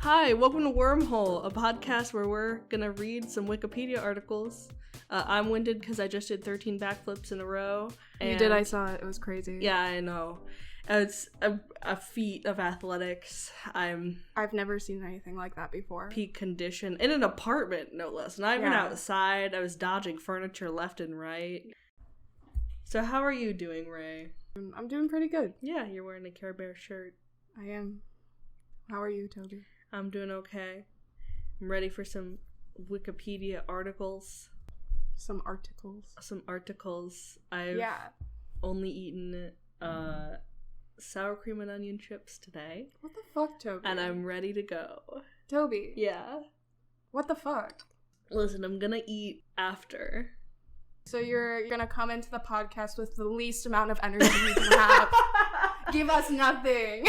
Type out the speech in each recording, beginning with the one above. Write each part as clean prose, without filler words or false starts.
Hi, welcome to Wormhole, a podcast where we're gonna read some Wikipedia articles. I'm winded because I just did 13 backflips in a row. You did, I saw it. It was crazy. Yeah, I know. It's a feat of athletics. I've never seen anything like that before. Peak condition. In an apartment, no less. Not even outside. I was dodging furniture left and right. So how are you doing, Ray? I'm doing pretty good. Yeah, you're wearing a Care Bear shirt. I am. How are you, Toby? I'm doing okay. I'm ready for some Wikipedia articles. Some articles. I've only eaten sour cream and onion chips today. What the fuck, Toby? And I'm ready to go. Toby? Yeah. What the fuck? Listen, I'm gonna eat after. So you're gonna come into the podcast with the least amount of energy you can have. Give us nothing.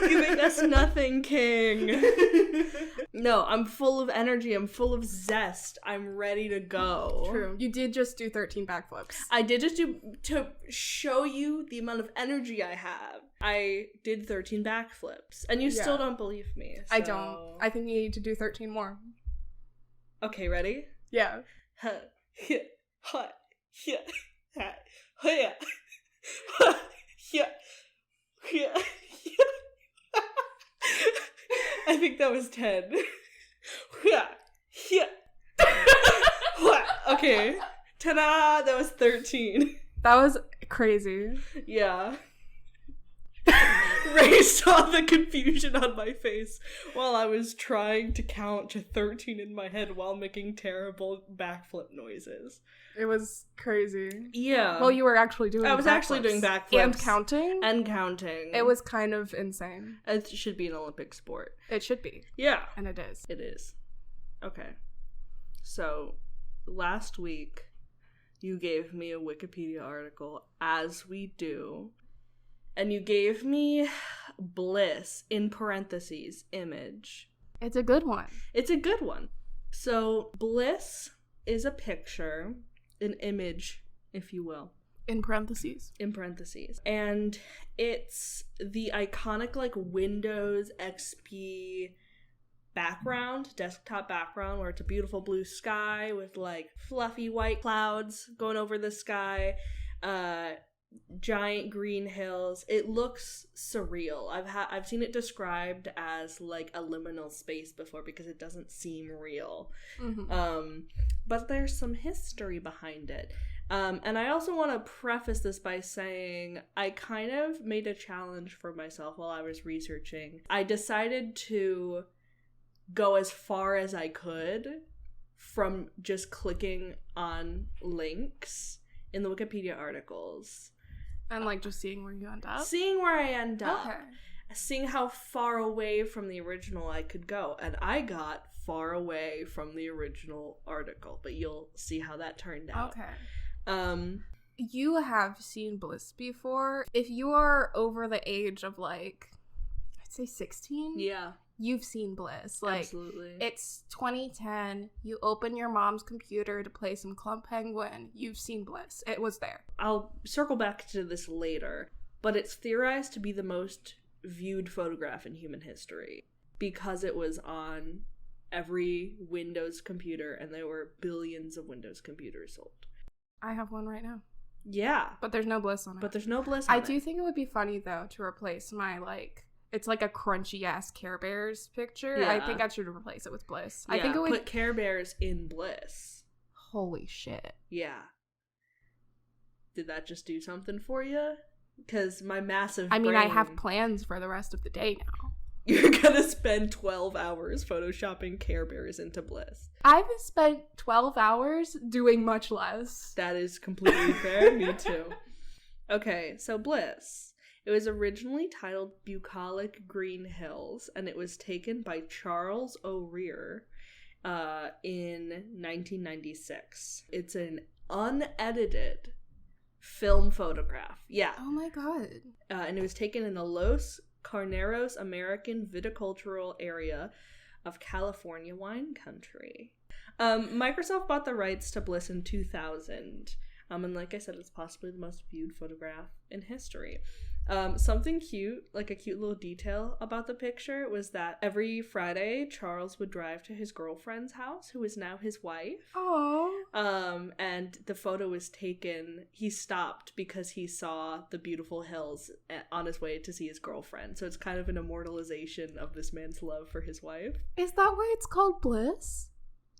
Giving us nothing, King. No, I'm full of energy. I'm full of zest. I'm ready to go. True. You did just do 13 backflips. I did just do, to show you the amount of energy I have, I did 13 backflips. And you still don't believe me. So. I don't. I think you need to do 13 more. Okay, ready? Yeah. I think that was 10. Okay. Ta-da! That was 13. That was crazy. Yeah. Ray saw the confusion on my face while I was trying to count to 13 in my head while making terrible backflip noises. It was crazy. Yeah. Well, you were actually doing I was actually doing backflips. And counting. It was kind of insane. It should be an Olympic sport. It should be. Yeah. And it is. It is. Okay. So, last week, you gave me a Wikipedia article, as we do. And you gave me bliss, in parentheses, image. It's a good one. It's a good one. So, bliss is a picture, an image, if you will. In parentheses. In parentheses. And it's the iconic, like, Windows XP background, desktop background, where it's a beautiful blue sky with, like, fluffy white clouds going over the sky, giant green hills. It looks surreal. I've seen it described as like a liminal space before because it doesn't seem real. Mm-hmm. But there's some history behind it. And I also want to preface this by saying I kind of made a challenge for myself while I was researching. I decided to go as far as I could from just clicking on links in the Wikipedia articles. And, like, just seeing where you end up? Seeing where I end up. Okay. Seeing how far away from the original I could go. And I got far away from the original article. But you'll see how that turned out. Okay. You have seen bliss before. If you are over the age of, like, I'd say 16? Yeah. You've seen bliss. Like, absolutely. It's 2010. You open your mom's computer to play some Club Penguin. You've seen bliss. It was there. I'll circle back to this later, but it's theorized to be the most viewed photograph in human history because it was on every Windows computer and there were billions of Windows computers sold. I have one right now. Yeah. But there's no bliss on it. I do think it would be funny, though, to replace my, like... It's like a crunchy-ass Care Bears picture. Yeah. I think I should replace it with bliss. Yeah, I think it would... put Care Bears in bliss. Holy shit. Yeah. Did that just do something for you? Because my massive I mean, I have plans for the rest of the day now. You're gonna spend 12 hours photoshopping Care Bears into bliss. I've spent 12 hours doing much less. That is completely fair. Me too. Okay, so bliss. It was originally titled Bucolic Green Hills, and it was taken by Charles O'Rear in 1996. It's an unedited film photograph. Yeah. Oh my god. And it was taken in the Los Carneros American Viticultural Area of California wine country. Microsoft bought the rights to Bliss in 2000. And like I said, it's possibly the most viewed photograph in history. Something cute, like a cute little detail about the picture, was that every Friday, Charles would drive to his girlfriend's house, who is now his wife. Oh. And the photo was taken. He stopped because he saw the beautiful hills on his way to see his girlfriend. So it's kind of an immortalization of this man's love for his wife. Is that why it's called Bliss?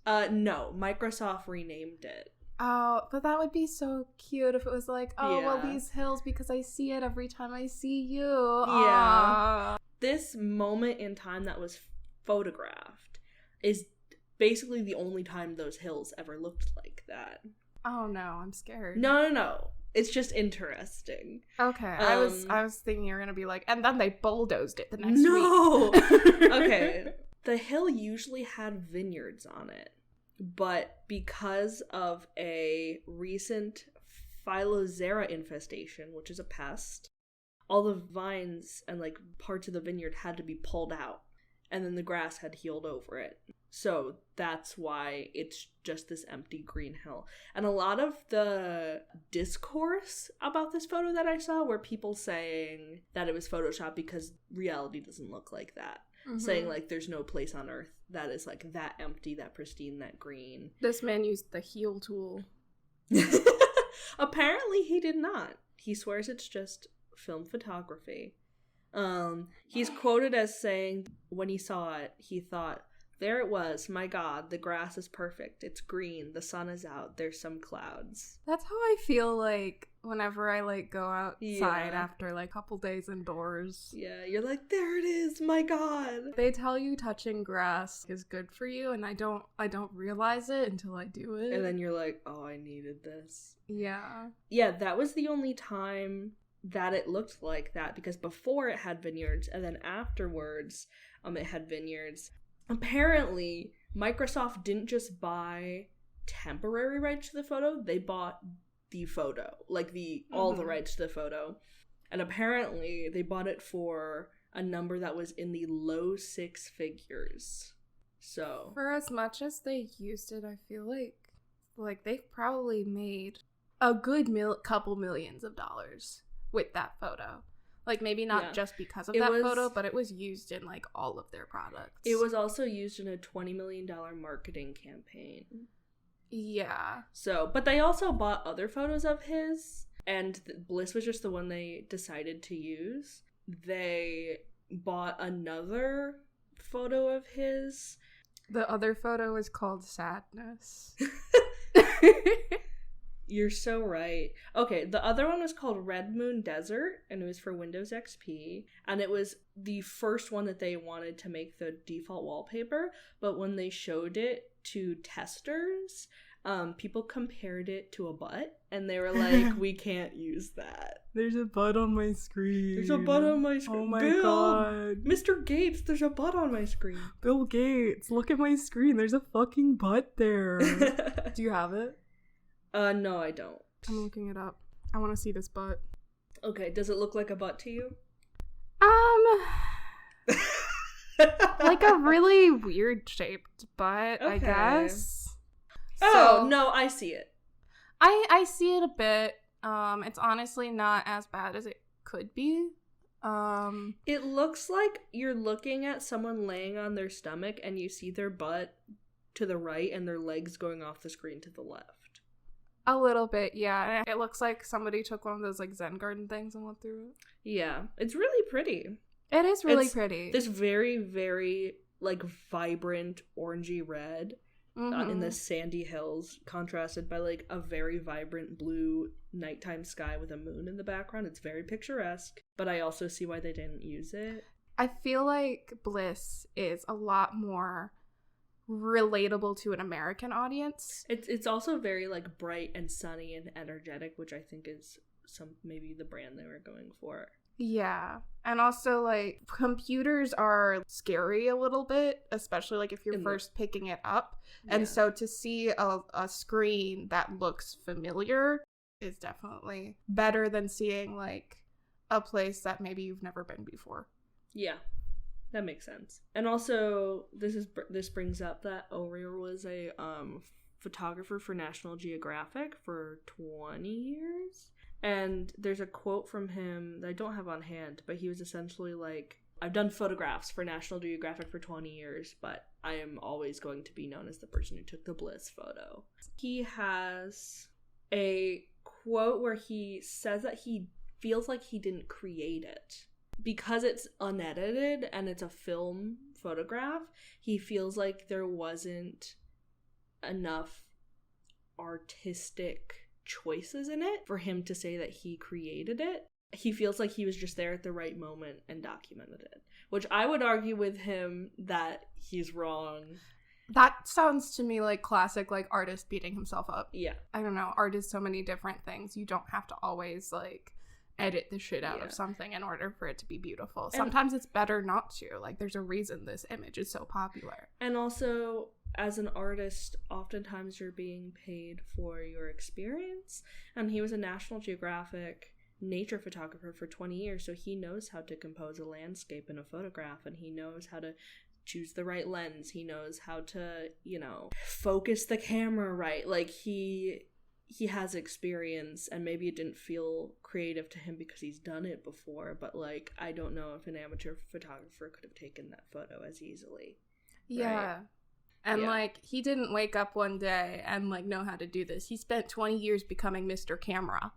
No, Microsoft renamed it. Oh, but that would be so cute if it was like, well, these hills, because I see it every time I see you. Yeah. This moment in time that was photographed is basically the only time those hills ever looked like that. Oh, no, I'm scared. No. It's just interesting. Okay, I was thinking you were going to be like, and then they bulldozed it the next week. No! Okay. The hill usually had vineyards on it. But because of a recent Phylloxera infestation, which is a pest, all the vines and like parts of the vineyard had to be pulled out, and then the grass had healed over it. So that's why it's just this empty green hill. And a lot of the discourse about this photo that I saw were people saying that it was Photoshopped because reality doesn't look like that. Mm-hmm. Saying like there's no place on earth that is like that empty, that pristine, that green. This man used the heal tool. Apparently he did not. He swears it's just film photography. He's quoted as saying when he saw it, he thought, "There it was, my God, the grass is perfect. It's green, the sun is out, there's some clouds." That's how I feel like whenever I like go outside after like a couple days indoors. Yeah, you're like, there it is, my God. They tell you touching grass is good for you, and I don't realize it until I do it. And then you're like, oh, I needed this. Yeah. Yeah, that was the only time that it looked like that, because before it had vineyards, and then afterwards it had vineyards. Apparently, Microsoft didn't just buy temporary rights to the photo, they bought the photo, like all the rights to the photo. And apparently they bought it for a number that was in the low six figures. So for as much as they used it, I feel like they've probably made a good couple millions of dollars with that photo. Like, maybe not just because of that photo, but it was used in, like, all of their products. It was also used in a $20 million marketing campaign. Yeah. So, but they also bought other photos of his, and Bliss was just the one they decided to use. They bought another photo of his. The other photo is called Sadness. You're so right. Okay, the other one was called Red Moon Desert, and it was for Windows XP, and it was the first one that they wanted to make the default wallpaper, but when they showed it to testers, people compared it to a butt, and they were like, we can't use that. There's a butt on my screen. There's a butt on my screen. Oh my Bill, God. Mr. Gates, there's a butt on my screen. Bill Gates, look at my screen. There's a fucking butt there. Do you have it? No, I don't. I'm looking it up. I want to see this butt. Okay, does it look like a butt to you? Like a really weird shaped butt, okay. I guess. Oh, no, I see it. I see it a bit. It's honestly not as bad as it could be. It looks like you're looking at someone laying on their stomach and you see their butt to the right and their legs going off the screen to the left. A little bit, yeah. It looks like somebody took one of those like Zen garden things and went through it. Yeah, it's really pretty. It is really pretty. This very, very like vibrant orangey red in the sandy hills, contrasted by like a very vibrant blue nighttime sky with a moon in the background. It's very picturesque, but I also see why they didn't use it. I feel like Bliss is a lot more relatable to an American audience. It's also very like bright and sunny and energetic, which I think is maybe the brand they were going for. Yeah. And also like computers are scary a little bit, especially like if you're first picking it up. Yeah. And so to see a screen that looks familiar is definitely better than seeing like a place that maybe you've never been before. Yeah, that makes sense. And also, this brings up that O'Rear was a photographer for National Geographic for 20 years. And there's a quote from him that I don't have on hand, but he was essentially like, I've done photographs for National Geographic for 20 years, but I am always going to be known as the person who took the Bliss photo. He has a quote where he says that he feels like he didn't create it. Because it's unedited and it's a film photograph, he feels like there wasn't enough artistic choices in it for him to say that he created it. He feels like he was just there at the right moment and documented it, which I would argue with him that he's wrong. That sounds to me like classic, like, artist beating himself up. Yeah. I don't know. Art is so many different things. You don't have to always, like, edit the shit out of something in order for it to be beautiful. Sometimes it's better not to. Like, there's a reason this image is so popular. And also, as an artist, oftentimes you're being paid for your experience. And he was a National Geographic nature photographer for 20 years, so he knows how to compose a landscape in a photograph, and he knows how to choose the right lens. He knows how to, focus the camera right. Like, he has experience, and maybe it didn't feel creative to him because he's done it before, but, like, I don't know if an amateur photographer could have taken that photo as easily. Yeah. Right? And, like, he didn't wake up one day and, like, know how to do this. He spent 20 years becoming Mr. Camera.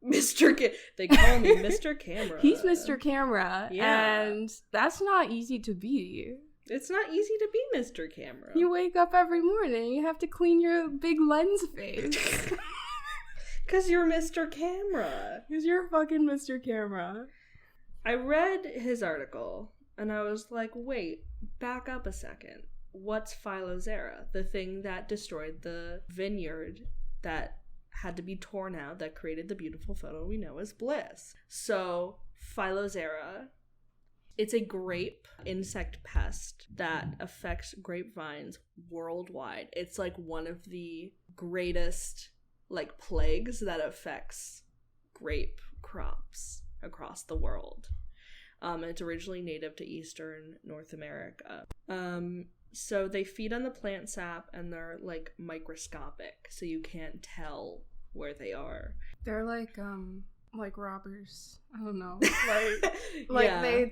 They call me Mr. Camera. He's Mr. Camera. Yeah. And that's not easy to be. It's not easy to be Mr. Camera. You wake up every morning, you have to clean your big lens face. Because you're Mr. Camera. Because you're fucking Mr. Camera. I read his article, and I was like, wait, back up a second. What's Phylloxera? The thing that destroyed the vineyard that had to be torn out, that created the beautiful photo we know as Bliss. So, Phylloxera, it's a grape insect pest that affects grapevines worldwide. It's like one of the greatest, like, plagues that affects grape crops across the world. It's originally native to eastern North America. So they feed on the plant sap, and they're, like, microscopic, so you can't tell where they are. They're like robbers. I don't know.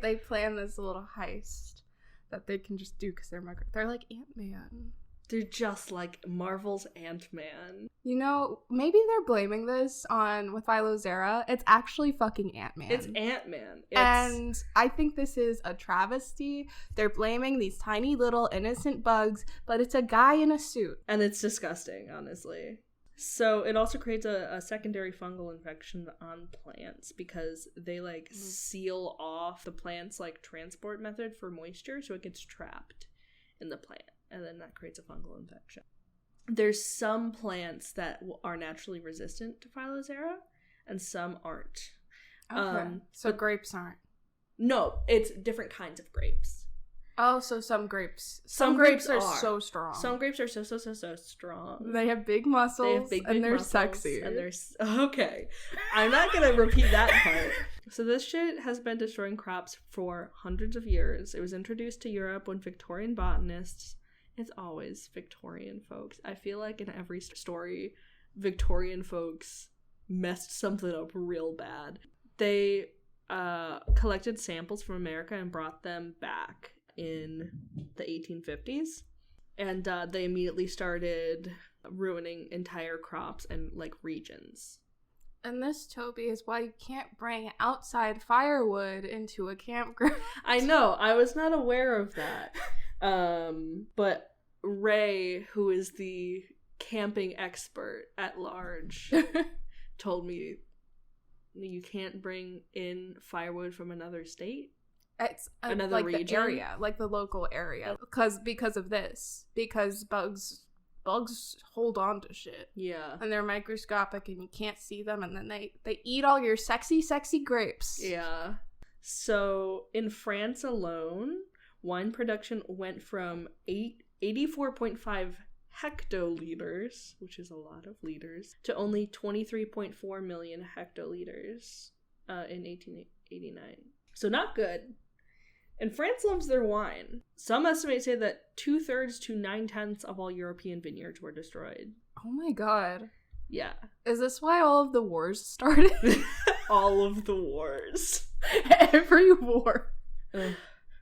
They plan this little heist that they can just do because they're like Ant-Man. They're just like Marvel's Ant-Man. Maybe they're blaming this with Phylloxera. It's actually fucking Ant-Man. It's Ant-Man. And I think this is a travesty. They're blaming these tiny little innocent bugs, but it's a guy in a suit. And it's disgusting, honestly. So it also creates a secondary fungal infection on plants because they, like, seal off the plant's, like, transport method for moisture, so it gets trapped in the plant. And then that creates a fungal infection. There's some plants that are naturally resistant to Phylloxera, and some aren't. Okay. So grapes aren't? No, it's different kinds of grapes. Oh, so some grapes are so strong. Some grapes are so strong. They have big muscles, and they're sexy. And they're okay. I'm not gonna repeat that part. So this shit has been destroying crops for hundreds of years. It was introduced to Europe when Victorian botanists. It's always Victorian folks. I feel like in every story, Victorian folks messed something up real bad. They collected samples from America and brought them back in the 1850s. And they immediately started ruining entire crops and, like, regions. And this, Toby, is why you can't bring outside firewood into a campground. I know. I was not aware of that. But Ray, who is the camping expert at large, told me you can't bring in firewood from another state. It's another like region? The area, like the local area, because of this, because bugs hold on to shit. Yeah, and they're microscopic, and you can't see them, and then they eat all your sexy grapes. Yeah. So in France alone, wine production went from 84.5 hectoliters, which is a lot of liters, to only 23.4 million hectoliters in 1889. So not good. And France loves their wine. Some estimates say that 2/3 to 9/10 of all European vineyards were destroyed. Oh my god. Yeah. Is this why all of the wars started? All of the wars. Every war.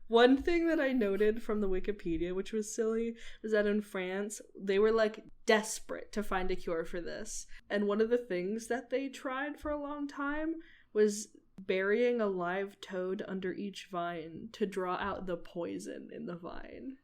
One thing that I noted from the Wikipedia, which was silly, was that in France, they were like desperate to find a cure for this. And one of the things that they tried for a long time was burying a live toad under each vine to draw out the poison in the vine.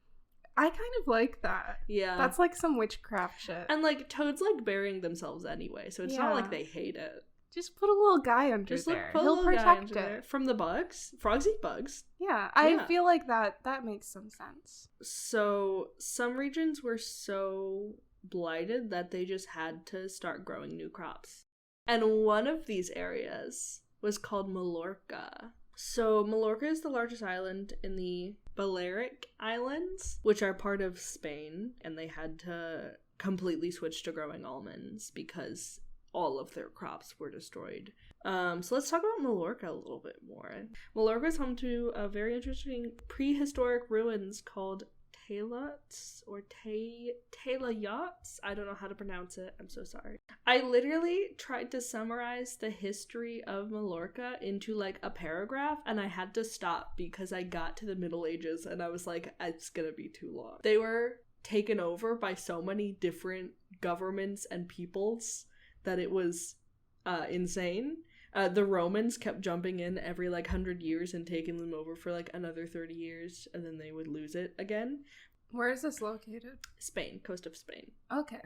I kind of like that. Yeah. That's like some witchcraft shit. And like toads like burying themselves anyway, so it's not like they hate it. Just put a little guy under there. He'll protect it. From the bugs. Frogs eat bugs. Yeah, I feel like that makes some sense. So some regions were so blighted that they just had to start growing new crops. And one of these areas was called Mallorca. So Mallorca is the largest island in the Balearic Islands, which are part of Spain, and they had to completely switch to growing almonds because all of their crops were destroyed. So let's talk about Mallorca a little bit more. Mallorca is home to a very interesting prehistoric ruins called Taillots or Taillots. I don't know how to pronounce it. I'm so sorry. I literally tried to summarize the history of Mallorca into like a paragraph, and I had to stop because I got to the Middle Ages and I was like, it's gonna be too long. They were taken over by so many different governments and peoples that it was insane. The Romans kept jumping in every like 100 years and taking them over for like another 30 years, and then they would lose it again. Where is this located? Spain, coast of Spain. Okay.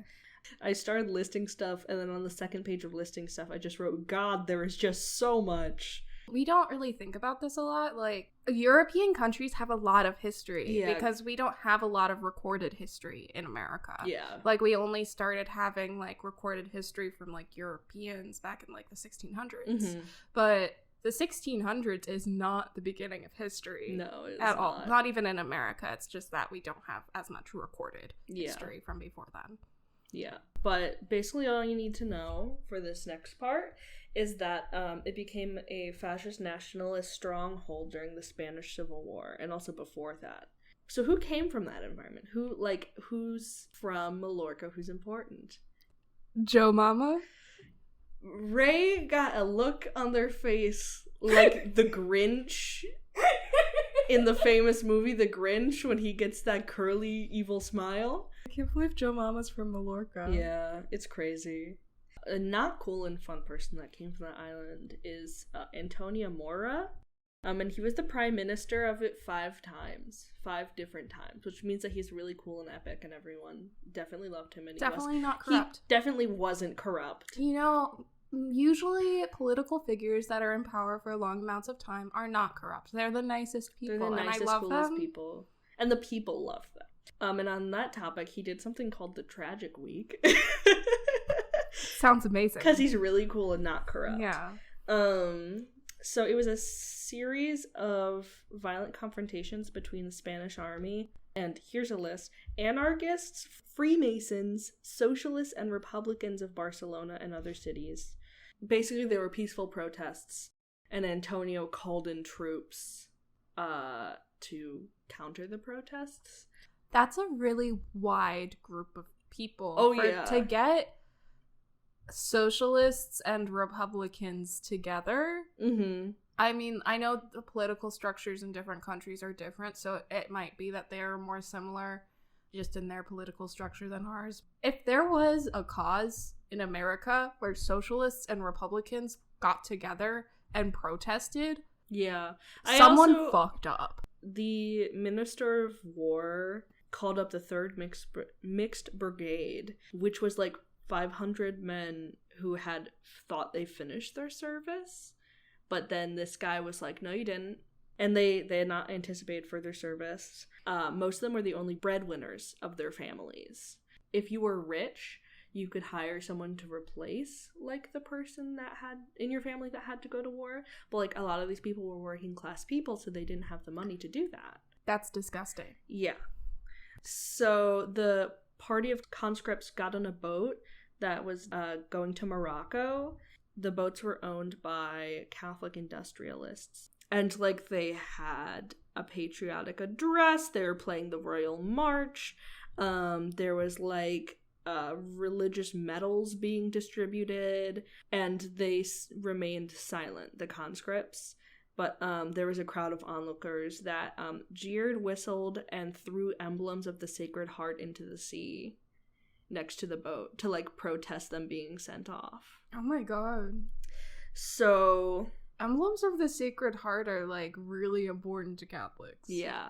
I started listing stuff, and then on the second page of listing stuff, I just wrote, God, there is just so much. We don't really think about this a lot. Like, European countries have a lot of history because we don't have a lot of recorded history in America. Yeah. Like, we only started having, like, recorded history from, like, Europeans back in, like, the 1600s. Mm-hmm. But the 1600s is not the beginning of history. No, it's at all. Not even in America. It's just that we don't have as much recorded history from before then. Yeah. But basically all you need to know for this next part is that it became a fascist nationalist stronghold during the Spanish Civil War and also before that. So who came from that environment? Who's from Mallorca? Who's important? Joe Mama? Ray got a look on their face like the Grinch in the famous movie The Grinch when he gets that curly evil smile. I can't believe Joe Mama's from Mallorca. Yeah, it's crazy. A not cool and fun person that came from that island is Antonio Mora. And he was the prime minister of it 5 different times, which means that he's really cool and epic, and everyone definitely loved him. And definitely not corrupt. He definitely wasn't corrupt. You know, usually political figures that are in power for long amounts of time are not corrupt. They're the nicest people, They're the nicest, and I love coolest them. people. And the people love them. And on that topic, he did something called the Tragic Week. Sounds amazing. Because he's really cool and not corrupt. Yeah. So it was a series of violent confrontations between the Spanish army, and here's a list: anarchists, Freemasons, socialists, and Republicans of Barcelona and other cities. Basically, there were peaceful protests, and Antonio called in troops to counter the protests. That's a really wide group of people. To get socialists and Republicans together. Mm-hmm. I mean, I know the political structures in different countries are different, so it might be that they're more similar just in their political structure than ours. If there was a cause in America where socialists and Republicans got together and protested, someone fucked up. The Minister of War called up the 3rd Mixed Brigade, which was like 500 men who had thought they finished their service, but then this guy was like, no, you didn't. And they had not anticipated further service. Most of them were the only breadwinners of their families. If you were rich, you could hire someone to replace like the person that had in your family that had to go to war, but like a lot of these people were working class people, so they didn't have the money to do that. That's disgusting. Yeah. So the party of conscripts got on a boat that was going to Morocco. The boats were owned by Catholic industrialists. And, like, they had a patriotic address. They were playing the Royal March. There was like religious medals being distributed, and they remained silent, the conscripts. But there was a crowd of onlookers that jeered, whistled, and threw emblems of the Sacred Heart into the sea next to the boat to like protest them being sent off. Oh my god. So emblems of the Sacred Heart are like really important to Catholics. Yeah.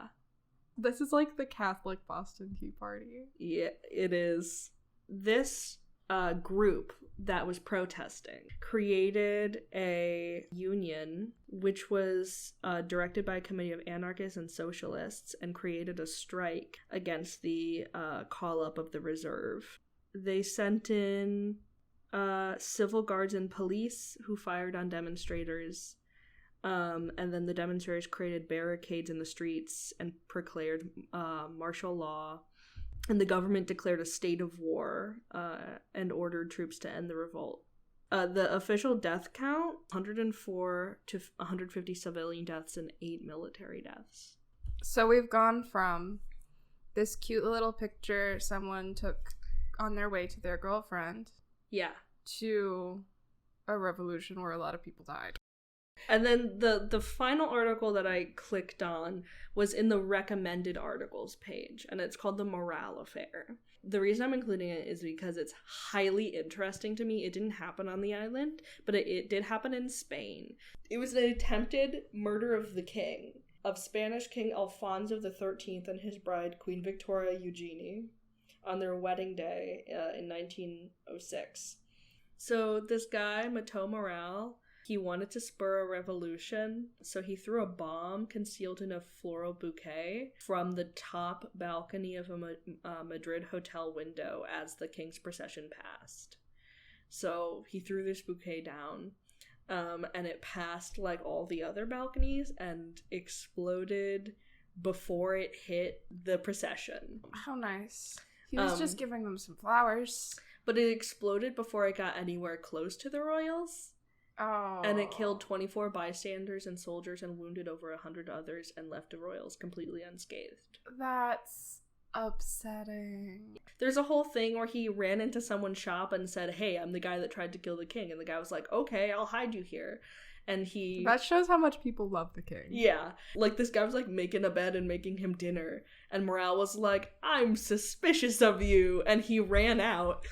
This is like the Catholic Boston Tea Party. Yeah, it is. This group that was protesting created a union which was directed by a committee of anarchists and socialists, and created a strike against the call-up of the reserve. They sent in civil guards and police who fired on demonstrators, and then the demonstrators created barricades in the streets and proclaimed martial law. And the government declared a state of war and ordered troops to end the revolt. The official death count, 104 to 150 civilian deaths and 8 military deaths. So we've gone from this cute little picture someone took on their way to their girlfriend. Yeah. To a revolution where a lot of people died. And then the final article that I clicked on was in the recommended articles page, and it's called The Morale Affair. The reason I'm including it is because it's highly interesting to me. It didn't happen on the island, but it did happen in Spain. It was an attempted murder of the king, of Spanish King Alfonso XIII and his bride, Queen Victoria Eugenie, on their wedding day in 1906. So this guy, Mato Morale, he wanted to spur a revolution, so he threw a bomb concealed in a floral bouquet from the top balcony of a Madrid hotel window as the king's procession passed. So he threw this bouquet down, and it passed like all the other balconies and exploded before it hit the procession. How nice. He was just giving them some flowers. But it exploded before it got anywhere close to the royals. Oh. And it killed 24 bystanders and soldiers and wounded over 100 others and left the royals completely unscathed. That's upsetting. There's a whole thing where he ran into someone's shop and said, "Hey, I'm the guy that tried to kill the king." And the guy was like, "Okay, I'll hide you here." And he... That shows how much people love the king. Yeah. Like, this guy was, like, making a bed and making him dinner. And Morale was like, "I'm suspicious of you." And he ran out.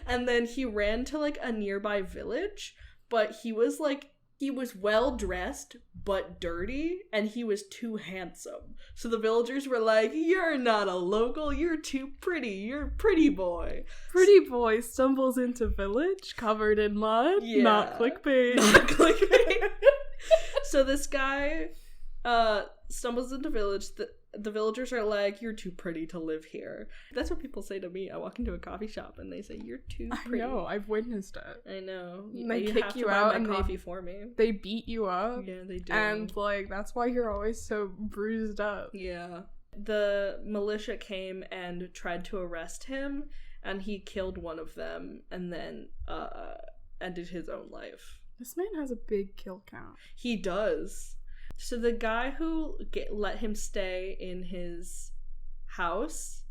And then he ran to, like, a nearby village. But he was, like... He was well-dressed, but dirty, and he was too handsome. So the villagers were like, "You're not a local, you're too pretty, you're a pretty boy." Pretty boy stumbles into village covered in mud. Yeah. Not clickbait. Not clickbait. So this guy stumbles into village. The villagers are like, "You're too pretty to live here." That's what people say to me. I walk into a coffee shop and they say, "You're too pretty." I know, I've witnessed it. I know. They kick you out and coffee for me. They beat you up. Yeah, they do. And like that's why you're always so bruised up. Yeah. The militia came and tried to arrest him, and he killed one of them and then ended his own life. This man has a big kill count. He does. So the guy who let him stay in his house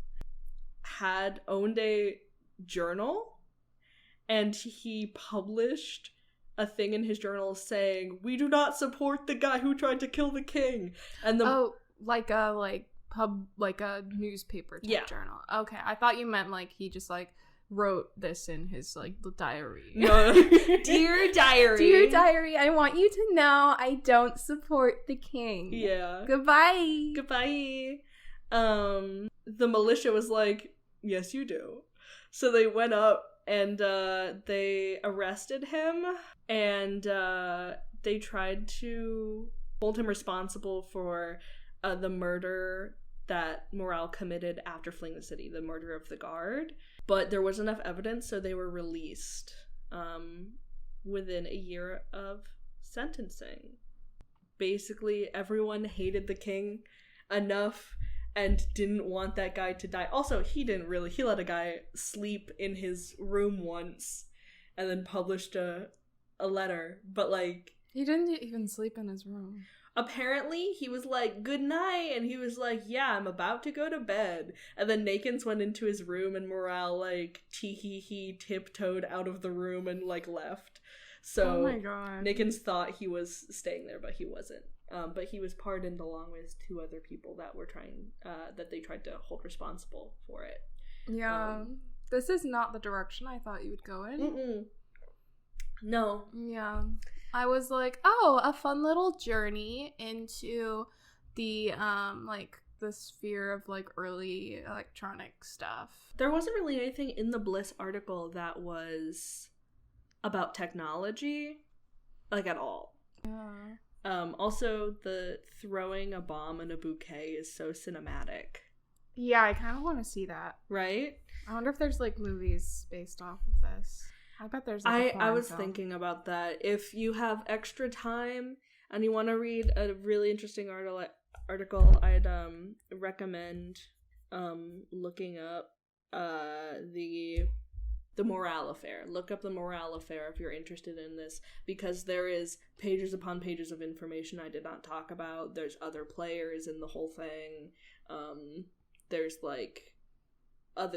had owned a journal, and he published a thing in his journal saying, "We do not support the guy who tried to kill the king." And like a newspaper type journal. Okay, I thought you meant like he just like wrote this in his like diary. No. Dear diary. Dear diary, I want you to know I don't support the king. Yeah. Goodbye. The militia was like, "Yes, you do." So they went up and they arrested him, and they tried to hold him responsible for the murder that Morale committed after fleeing the city, the murder of the guard. But there wasn't enough evidence, so they were released within a year of sentencing. Basically, everyone hated the king enough and didn't want that guy to die. Also, he let a guy sleep in his room once and then published a letter. But, like... He didn't even sleep in his room. apparently he was like, good night, and he was like, yeah, I'm about to go to bed. And then Nakins went into his room, and Morale, like, tee-hee-hee tiptoed out of the room and, like, left. So, oh my god. Nakins thought he was staying there, but he wasn't. But he was pardoned along with 2 other people that were that they tried to hold responsible for it. Yeah. This is not the direction I thought you would go in. Mm-mm. No. Yeah. I was like, oh, a fun little journey into the, like, the sphere of, like, early electronic stuff. There wasn't really anything in the Bliss article that was about technology, like, at all. Yeah. Also, the throwing a bomb in a bouquet is so cinematic. Yeah, I kind of want to see that. Right? I wonder if there's, like, movies based off of this. I bet there's, like, I was thinking about that. If you have extra time and you want to read a really interesting article, I'd recommend looking up the Morale Affair. Look up the Morale Affair if you're interested in this, because there is pages upon pages of information I did not talk about. There's other players in the whole thing. There's like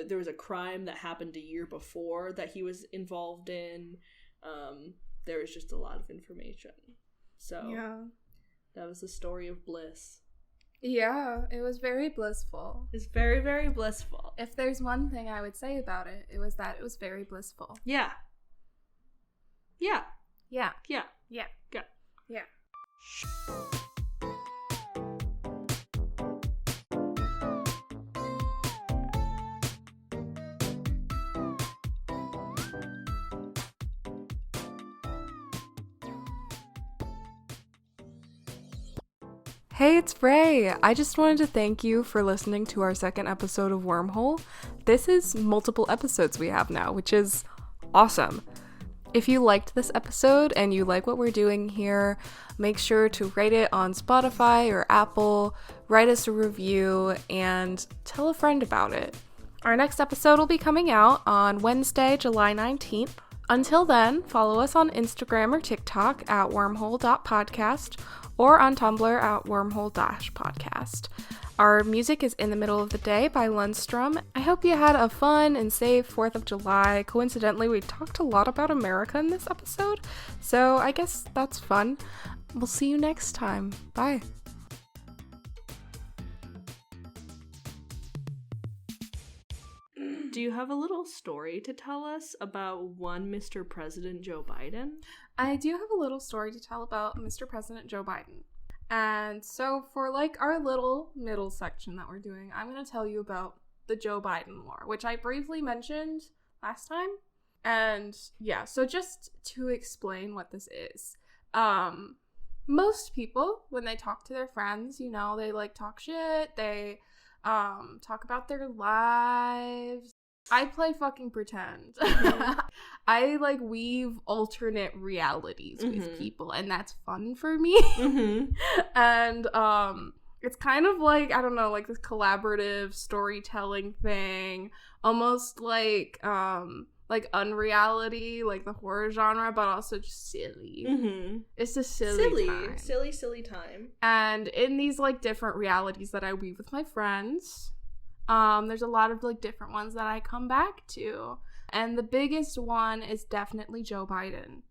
there was a crime that happened a year before that he was involved in. There was just a lot of information. So yeah, that was the story of Bliss. Yeah, it was very blissful. It's very, very blissful. If there's one thing I would say about it, it was that it was very blissful. Yeah. Yeah. Yeah. Yeah. Yeah. Yeah. Yeah. Hey, it's Ray. I just wanted to thank you for listening to our second episode of Wormhole. This is multiple episodes we have now, which is awesome. If you liked this episode and you like what we're doing here, make sure to rate it on Spotify or Apple, write us a review, and tell a friend about it. Our next episode will be coming out on Wednesday, July 19th. Until then, follow us on Instagram or TikTok at wormhole.podcast or on Tumblr at wormhole-podcast. Our music is In the Middle of the Day by Lundstrom. I hope you had a fun and safe 4th of July. Coincidentally, we talked a lot about America in this episode, so I guess that's fun. We'll see you next time. Bye. Do you have a little story to tell us about one Mr. President Joe Biden? I do have a little story to tell about Mr. President Joe Biden. And so for like our little middle section that we're doing, I'm going to tell you about the Joe Biden lore, which I briefly mentioned last time. And yeah, so just to explain what this is. Most people, when they talk to their friends, you know, they like talk shit, they talk about their lives. I play fucking pretend. I like weave alternate realities with people, and that's fun for me. And it's kind of like, I don't know, like this collaborative storytelling thing, almost like unreality, like the horror genre, but also just silly. It's just silly time. silly time. And in these like different realities that I weave with my friends, there's a lot of like different ones that I come back to, and the biggest one is definitely Joe Biden.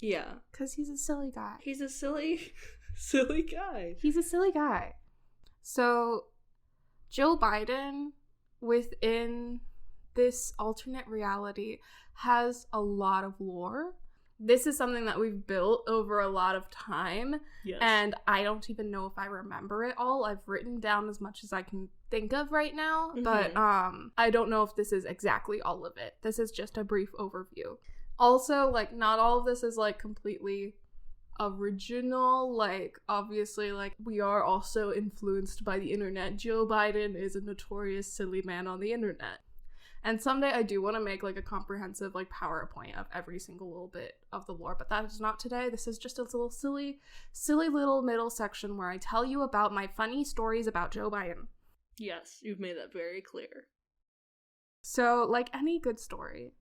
Yeah, because he's a silly guy. He's a silly guy. He's a silly guy. So Joe Biden, within this alternate reality, has a lot of lore. This is something that we've built over a lot of time. Yes. And I don't even know if I remember it all. I've written down as much as I can think of right now, but I don't know if this is exactly all of it. This is just a brief overview. Also, like, not all of this is like completely original. Like, obviously, like, we are also influenced by the internet. Joe Biden is a notorious silly man on the internet. And someday I do want to make like a comprehensive like PowerPoint of every single little bit of the lore, but that is not today. This is just a little silly little middle section where I tell you about my funny stories about Joe Biden. Yes, you've made that very clear. So, like any good story,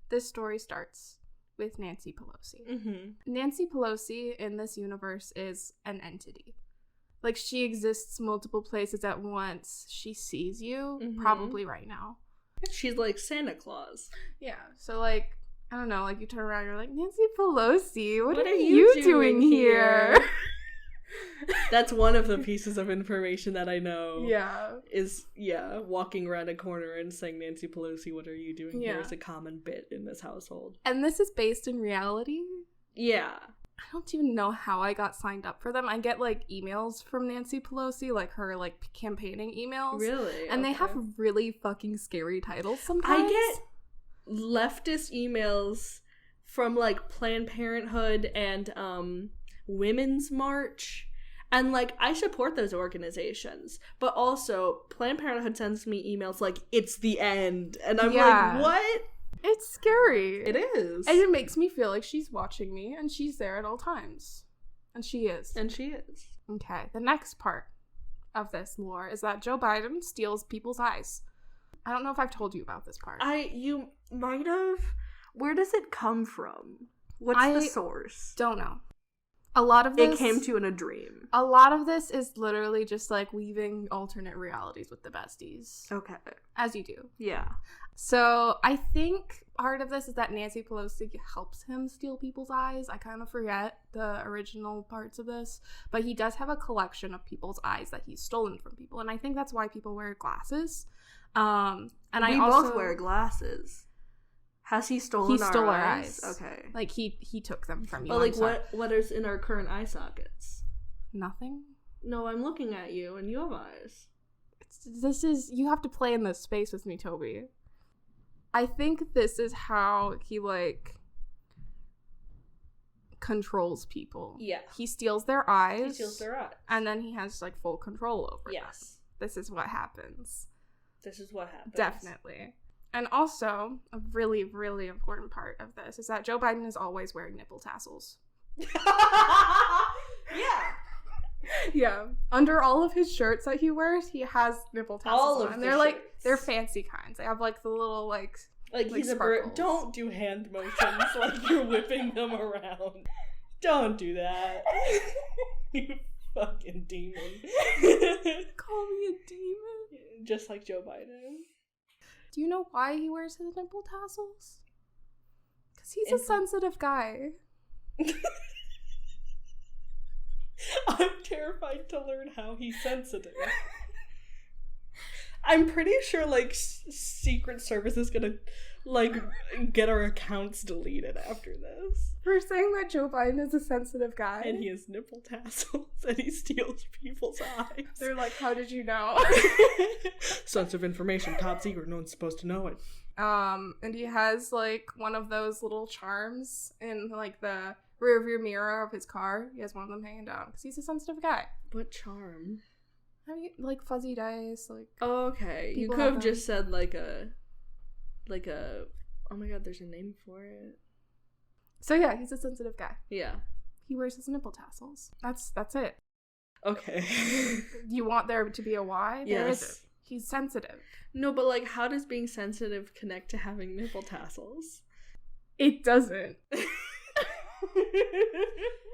this story starts with Nancy Pelosi. Mm-hmm. Nancy Pelosi in this universe is an entity. Like, she exists multiple places at once. She sees you, probably right now. She's like Santa Claus. Yeah, so, like, I don't know, like, you turn around, you're like, Nancy Pelosi, what are you doing here? That's one of the pieces of information that I know. Yeah. Is, walking around a corner and saying, Nancy Pelosi, what are you doing here? Is a common bit in this household. And this is based in reality? Yeah. I don't even know how I got signed up for them. I get, like, emails from Nancy Pelosi, like, her, like, campaigning emails. Really? And they have really fucking scary titles sometimes. I get leftist emails from, like, Planned Parenthood and, Women's March, and like I support those organizations, but also Planned Parenthood sends me emails like it's the end, and I'm like, what? It's scary. It is. And it makes me feel like she's watching me, and she's there at all times, and she is. Okay, the next part of this lore is that Joe Biden steals people's eyes. I don't know if I've told you about this part. You might have. Where does it come from? What's the source? Don't know. A lot of this... It came to you in a dream. A lot of this is literally just, like, weaving alternate realities with the besties. Okay. As you do. Yeah. So, I think part of this is that Nancy Pelosi helps him steal people's eyes. I kind of forget the original parts of this. But he does have a collection of people's eyes that he's stolen from people. And I think that's why people wear glasses. And we both wear glasses. Has he stolen our eyes? Okay. Like, he took them from you. But, like, what is in our current eye sockets? Nothing? No, I'm looking at you, and you have eyes. You have to play in this space with me, Toby. I think this is how he, like, controls people. Yeah. He steals their eyes. And then he has, like, full control over them. This is what happens. Definitely. And also, a really, really important part of this is that Joe Biden is always wearing nipple tassels. Yeah. Under all of his shirts that he wears, he has nipple tassels on. And they're fancy kinds. They have, like, the little, like he's sparkles. A bird. Don't do hand motions like you're whipping them around. Don't do that. You fucking demon. Call me a demon? Just like Joe Biden. Do you know why he wears his nipple tassels? Because he's a sensitive guy. I'm terrified to learn how he's sensitive. I'm pretty sure, like, Secret Service is gonna, like, get our accounts deleted after this. We're saying that Joe Biden is a sensitive guy. And he has nipple tassels, and he steals people's eyes. They're like, how did you know? Sensitive information, top secret, no one's supposed to know it. And he has, like, one of those little charms in, like, the rearview mirror of his car. He has one of them hanging down, because he's a sensitive guy. What charm? I mean, like, fuzzy dice, like... Oh, okay. You could have just said, like a... Oh my god, there's a name for it. So yeah, he's a sensitive guy. Yeah. He wears his nipple tassels. That's it. Okay. You want there to be a why? There isn't. He's sensitive. No, but, like, how does being sensitive connect to having nipple tassels? It doesn't.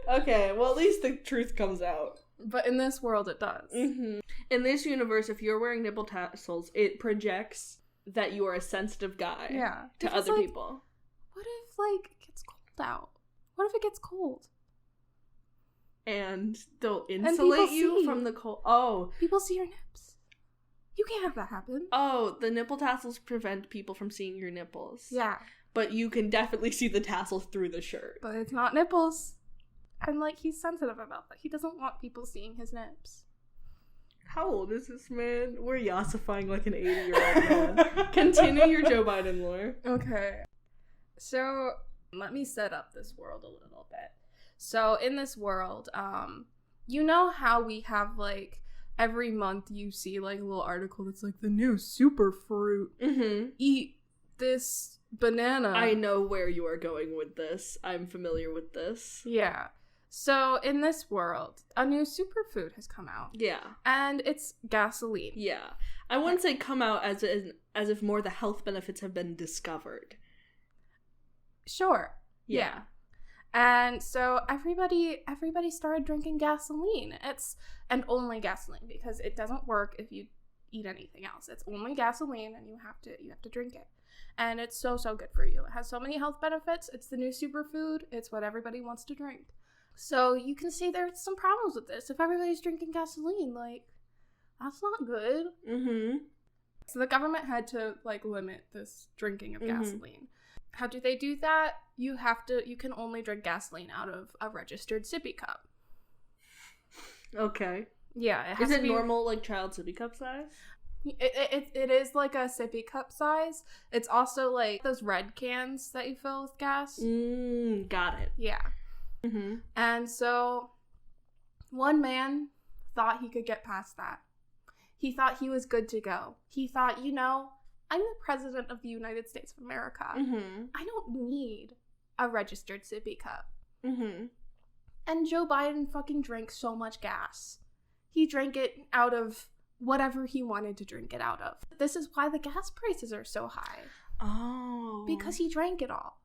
Okay, well, at least the truth comes out. But in this world, it does. Mm-hmm. In this universe, if you're wearing nipple tassels, it projects that you are a sensitive guy to other people. What if, like, it gets cold out? What if it gets cold? And they'll insulate you from the cold. Oh. People see your nips. You can't have that happen. Oh, the nipple tassels prevent people from seeing your nipples. Yeah. But you can definitely see the tassels through the shirt. But it's not nipples. And, like, he's sensitive about that. He doesn't want people seeing his nips. How old is this man? We're yassifying like an 80-year-old man. Continue your Joe Biden lore. Okay. So, let me set up this world a little bit. So, in this world, you know how we have, like, every month you see, like, a little article that's like, the new superfruit. Mm-hmm. Eat this banana. I know where you are going with this. I'm familiar with this. Yeah. So, in this world, a new superfood has come out. Yeah. And it's gasoline. Yeah. I wouldn't say come out as if more the health benefits have been discovered. Sure. Yeah. And so everybody started drinking gasoline. And only gasoline, because it doesn't work if you eat anything else. It's only gasoline, and you have to drink it. And it's so good for you. It has so many health benefits. It's the new superfood. It's what everybody wants to drink. So you can see there's some problems with this. If everybody's drinking gasoline, like, that's not good. Mm-hmm. So the government had to, like, limit this drinking of gasoline. How do they do that? You can only drink gasoline out of a registered sippy cup. Okay. Yeah. Is it normal, like, child sippy cup size? It is like a sippy cup size. It's also like those red cans that you fill with gas. Got it. Yeah. Mm-hmm. And so one man thought he could get past that. He thought he was good to go. He thought, I'm the president of the United States of America. Mm-hmm. I don't need a registered sippy cup. Mm-hmm. And Joe Biden fucking drank so much gas. He drank it out of whatever he wanted to drink it out of. This is why the gas prices are so high. Oh. Because he drank it all.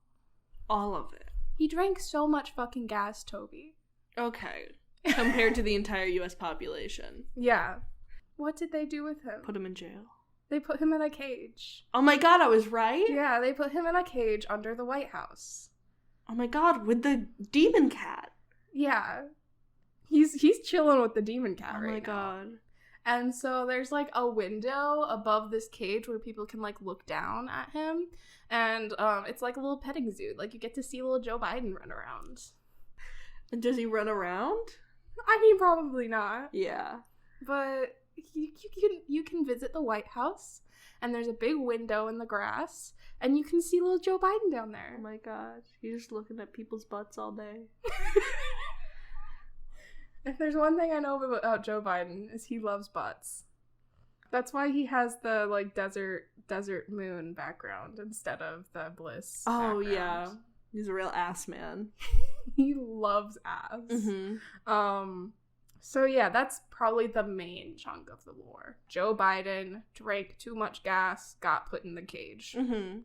All of it. He drank so much fucking gas, Toby. Okay. Compared to the entire U.S. population. Yeah. What did they do with him? Put him in jail. They put him in a cage. Oh my god, I was right? Yeah, they put him in a cage under the White House. Oh my god, with the demon cat. Yeah. He's chilling with the demon cat right now. Oh my god. And so there's, like, a window above this cage where people can, like, look down at him. And it's like a little petting zoo. Like, you get to see little Joe Biden run around. And does he run around? I mean, probably not. Yeah. But you can visit the White House, and there's a big window in the grass, and you can see little Joe Biden down there. Oh my gosh. He's just looking at people's butts all day. If there's one thing I know about Joe Biden, is he loves butts. That's why he has the, like, desert moon background instead of the bliss background. Yeah. He's a real ass man. He loves ass. Mm-hmm. So yeah, that's probably the main chunk of the lore. Joe Biden drank too much gas, got put in the cage. Mm-hmm.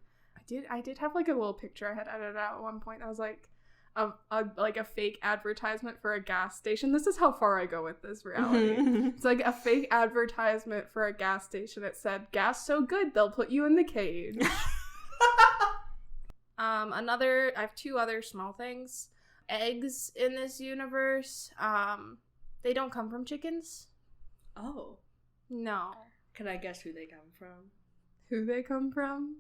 I did have, like, a little picture I had edited out at one point. I was like, a fake advertisement for a gas station. This is how far I go with this reality. It's like a fake advertisement for a gas station. It said, "Gas so good they'll put you in the cage." I have two other small things. Eggs in this universe, they don't come from chickens. Oh. No. Can I guess who they come from? Who they come from?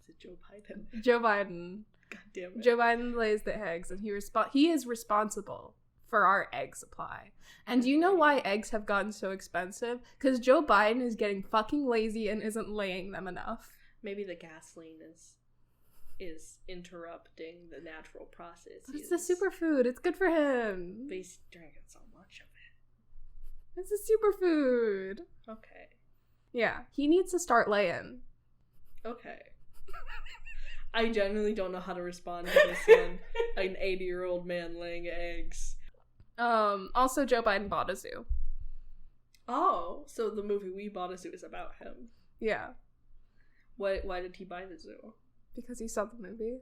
Is it Joe Biden? Joe Biden. God damn it. Joe Biden lays the eggs, and he is responsible for our egg supply. And do you know why eggs have gotten so expensive? Because Joe Biden is getting fucking lazy and isn't laying them enough. Maybe the gasoline is interrupting the natural process. But it's the superfood. It's good for him. But he's drinking so much of it. It's a superfood. Okay. Yeah, he needs to start laying. Okay. I genuinely don't know how to respond to this man. An 80-year-old man laying eggs. Also, Joe Biden bought a zoo. Oh, so the movie We Bought a Zoo is about him. Yeah. Why did he buy the zoo? Because he saw the movie.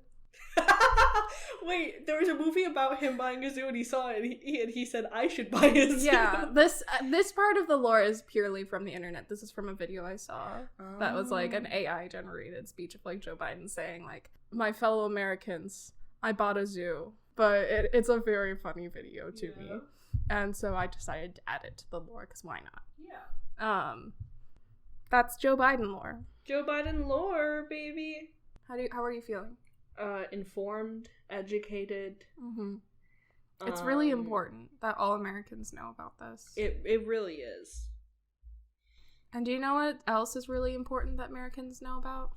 Wait, there was a movie about him buying a zoo and he saw it and he said, I should buy a zoo. Yeah, this part of the lore is purely from the internet. This is from a video I saw that was like an AI generated speech of like Joe Biden saying like, "My fellow Americans, I bought a zoo." But it's a very funny video to me. And so I decided to add it to the lore because why not? Yeah. That's Joe Biden lore. Joe Biden lore, baby. How are you feeling? Informed, educated. Mm-hmm. It's really important that all Americans know about this. It really is. And do you know what else is really important that Americans know about?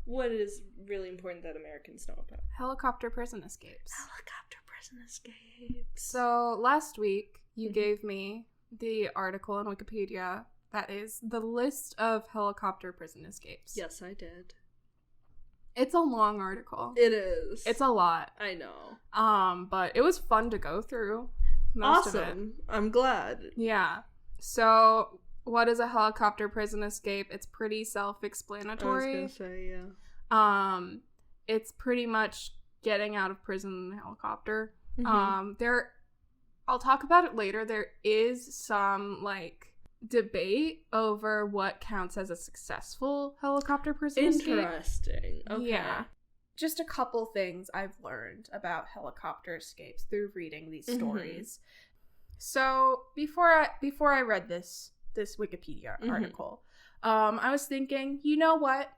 What is really important that Americans know about? Helicopter prison escapes. Helicopter prison escapes. So last week, you gave me the article on Wikipedia that is the list of helicopter prison escapes. Yes, I did. It's a long article. It is. It's a lot. I know. But it was fun to go through. Most of it. I'm glad. Yeah. So, what is a helicopter prison escape? It's pretty self-explanatory. I was gonna say, yeah. It's pretty much getting out of prison in a helicopter. Mm-hmm. I'll talk about it later. There is some, like, debate over what counts as a successful helicopter prison escape. Interesting. Okay. Yeah. Just a couple things I've learned about helicopter escapes through reading these stories. So before I read this Wikipedia article, I was thinking, you know what?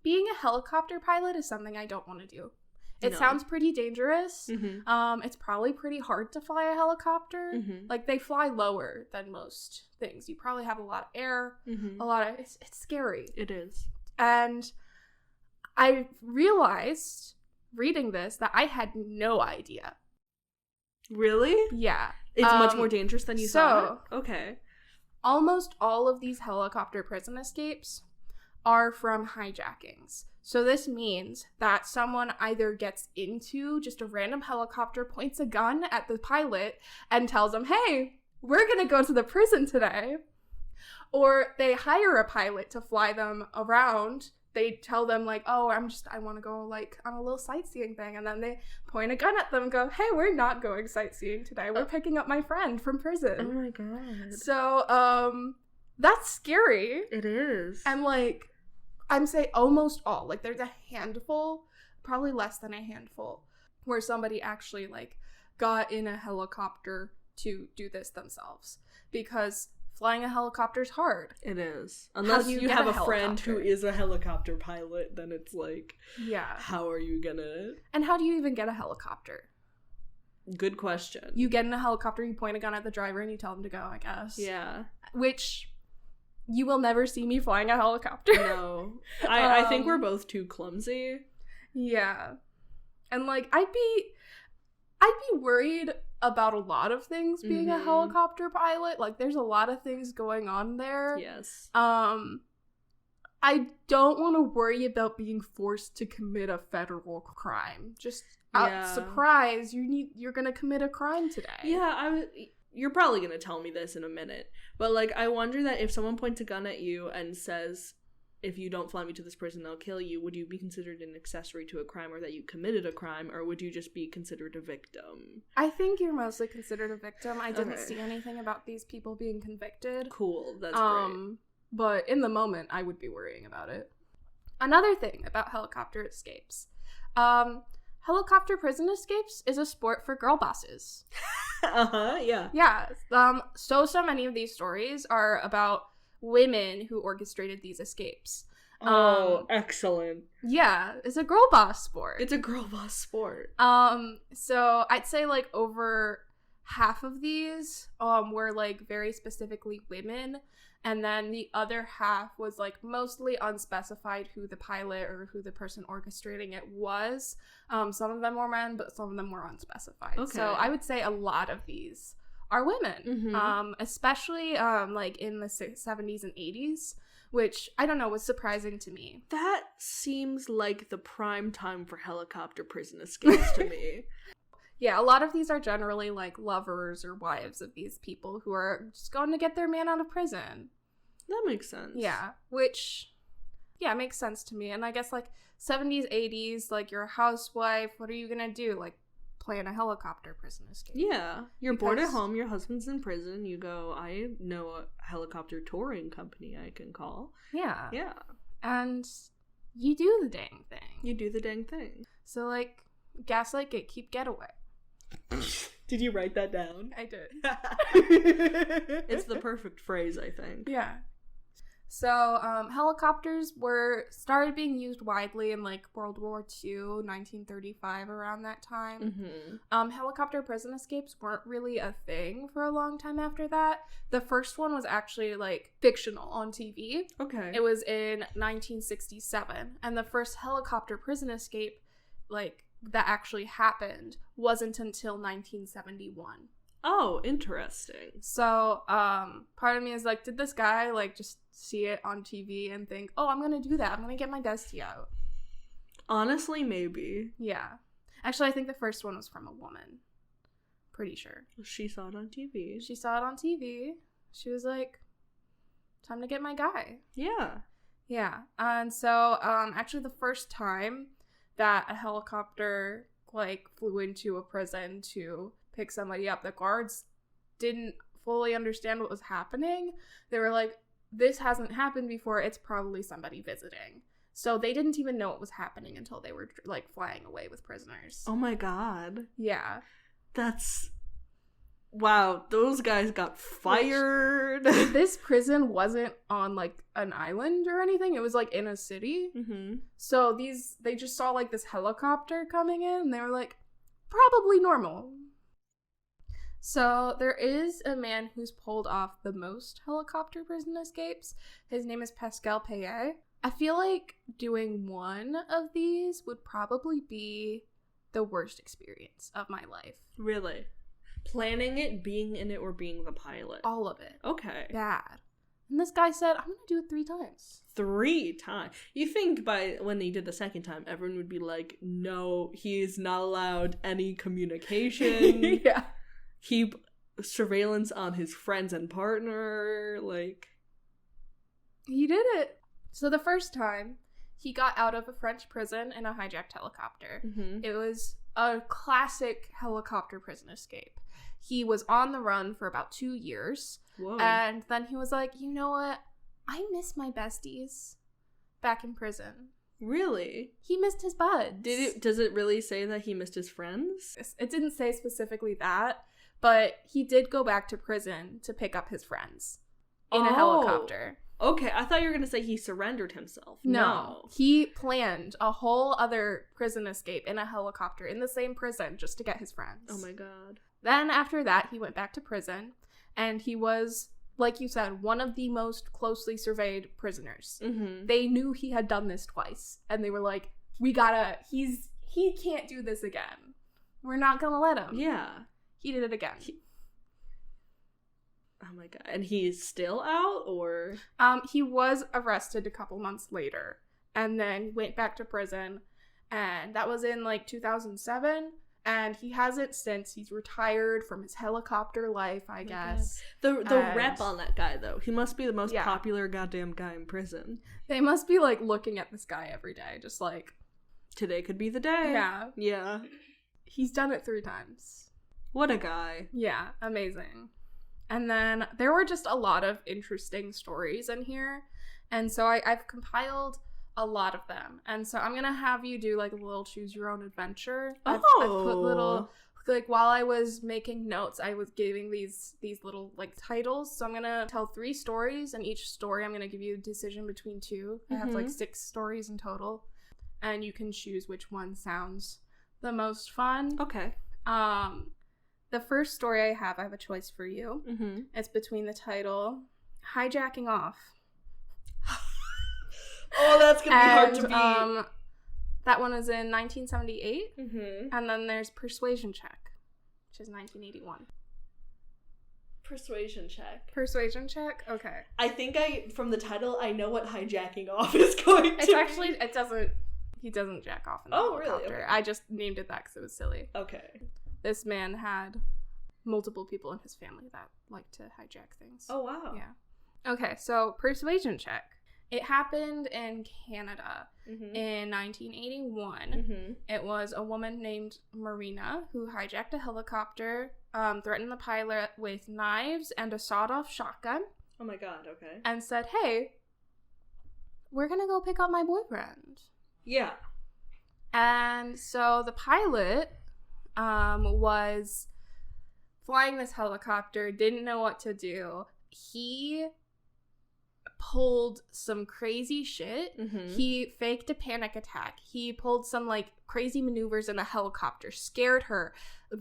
Being a helicopter pilot is something I don't want to do. It sounds pretty dangerous. It's probably pretty hard to fly a helicopter. Like, they fly lower than most things. You probably have a lot of air, it's scary. It is. And I realized, reading this, that I had no idea. Really? Yeah. It's much more dangerous than you thought? Okay. Almost all of these helicopter prison escapes are from hijackings. So this means that someone either gets into just a random helicopter, points a gun at the pilot, and tells them, hey, we're going to go to the prison today. Or they hire a pilot to fly them around. They tell them, like, oh, I want to go, like, on a little sightseeing thing. And then they point a gun at them and go, hey, we're not going sightseeing today. We're picking up my friend from prison. Oh, my God. So, that's scary. It is. And, like, I'm saying almost all. Like, there's a handful, probably less than a handful, where somebody actually, like, got in a helicopter to do this themselves. Because flying a helicopter is hard. It is. Unless you have a friend who is a helicopter pilot, then it's like, yeah, how are you gonna... And how do you even get a helicopter? Good question. You get in a helicopter, you point a gun at the driver, and you tell him to go, I guess. Yeah. Which, you will never see me flying a helicopter. No. I think we're both too clumsy. Yeah. And, like, I'd be worried about a lot of things being a helicopter pilot. Like, there's a lot of things going on there. Yes. I don't want to worry about being forced to commit a federal crime. Just surprise, you're gonna commit a crime today. Yeah, you're probably gonna tell me this in a minute, but, like, I wonder that if someone points a gun at you and says, if you don't fly me to this prison, I'll kill you, would you be considered an accessory to a crime, or that you committed a crime, or would you just be considered a victim? I think you're mostly considered a victim. I didn't see anything about these people being convicted. Cool, that's great. But in the moment, I would be worrying about it. Another thing about helicopter escapes. Helicopter prison escapes is a sport for girl bosses. Yeah. Yeah. So many of these stories are about women who orchestrated these escapes. Oh, excellent. Yeah, it's a girl boss sport. It's a girl boss sport. So I'd say, like, over half of these were, like, very specifically women, and then the other half was, like, mostly unspecified who the pilot or who the person orchestrating it was. Some of them were men, but some of them were unspecified. Okay. So I would say a lot of these are women, especially like in the 70s and 80s, which, I don't know, was surprising to me. That seems like the prime time for helicopter prison escapes to me. Yeah, a lot of these are generally, like, lovers or wives of these people who are just going to get their man out of prison. That makes sense. Yeah, which, yeah, makes sense to me. And I guess, like, 70s, 80s, like, you're a housewife, what are you gonna do? Like, plan a helicopter prison escape. Yeah. You're bored at home, your husband's in prison, you go, I know a helicopter touring company I can call. Yeah. Yeah. And you do the dang thing. You do the dang thing. So, like, Gaslight, Gatekeep, Getaway. Did you write that down? I did. It's the perfect phrase, I think. Yeah. So, helicopters started being used widely in, like, World War II, 1935, around that time. Helicopter prison escapes weren't really a thing for a long time after that. The first one was actually, like, fictional on TV. Okay. It was in 1967, and the first helicopter prison escape, like, that actually happened wasn't until 1971. Oh, interesting. So, part of me is like, did this guy, like, just see it on TV and think, oh, I'm gonna do that. I'm gonna get my bestie out. Honestly, maybe. Yeah. Actually, I think the first one was from a woman. Pretty sure. She saw it on TV. She saw it on TV. She was like, time to get my guy. Yeah. Yeah. And so, actually, the first time that a helicopter like flew into a prison to pick somebody up. The guards didn't fully understand what was happening. They were like, this hasn't happened before. It's probably somebody visiting. So they didn't even know what was happening until they were like flying away with prisoners. Oh my god. Yeah. Wow, those guys got fired. This prison wasn't on, like, an island or anything. It was, like, in a city. Mm-hmm. So they just saw, like, this helicopter coming in, and they were like, probably normal. So there is a man who's pulled off the most helicopter prison escapes. His name is Pascal Payet. I feel like doing one of these would probably be the worst experience of my life. Really? Planning it, being in it, or being the pilot? All of it. Okay. Bad. And this guy said, I'm going to do it 3 times. 3 times? You think by when he did the second time, everyone would be like, no, he's not allowed any communication. Yeah. Keep surveillance on his friends and partner. Like. He did it. So the first time, he got out of a French prison in a hijacked helicopter. Mm-hmm. It was a classic helicopter prison escape. He was on the run for about 2 years. Whoa. And then he was like, you know what? I miss my besties back in prison. Really? He missed his buds. Does it really say that he missed his friends? It didn't say specifically that, but he did go back to prison to pick up his friends in a helicopter. Okay, I thought you were going to say he surrendered himself. No. He planned a whole other prison escape in a helicopter in the same prison just to get his friends. Oh my god. Then after that, he went back to prison, and he was, like you said, one of the most closely surveyed prisoners. Mm-hmm. They knew he had done this twice, and they were like, he can't do this again. We're not gonna let him. Yeah. He did it again. Oh my god. And he's still out, or? He was arrested a couple months later, and then went back to prison, and that was in, like, 2007. And he hasn't since. He's retired from his helicopter life, I guess. The rep on that guy, though. He must be the most popular goddamn guy in prison. They must be, like, looking at this guy every day. Just like, today could be the day. Yeah. Yeah. He's done it 3 times. What a guy. Yeah, amazing. And then there were just a lot of interesting stories in here. And so I've compiled a lot of them, and so I'm gonna have you do like a little choose your own adventure. I've put little, like, while I was making notes, I was giving these little like titles. So I'm gonna tell 3 stories, and each story I'm gonna give you a decision between 2. I have like 6 stories in total, and you can choose which one sounds the most fun. Okay. The first story I have a choice for you. Mm-hmm. It's between the title "Hijacking Off." Oh, that's gonna be hard to beat. That one is in 1978, and then there's Persuasion Check, which is 1981. Persuasion Check. Okay. I think from the title, I know what hijacking off is going to. It's actually he doesn't jack off in the helicopter. Really? Okay. I just named it that because it was silly. Okay. This man had multiple people in his family that like to hijack things. Oh wow. Yeah. Okay, so Persuasion Check. It happened in Canada in 1981. Mm-hmm. It was a woman named Marina who hijacked a helicopter, threatened the pilot with knives and a sawed-off shotgun. Oh my god, okay. And said, hey, we're gonna go pick up my boyfriend. Yeah. And so the pilot was flying this helicopter, didn't know what to do. He pulled some crazy shit. Mm-hmm. He faked a panic attack. He pulled some like crazy maneuvers in a helicopter, scared her,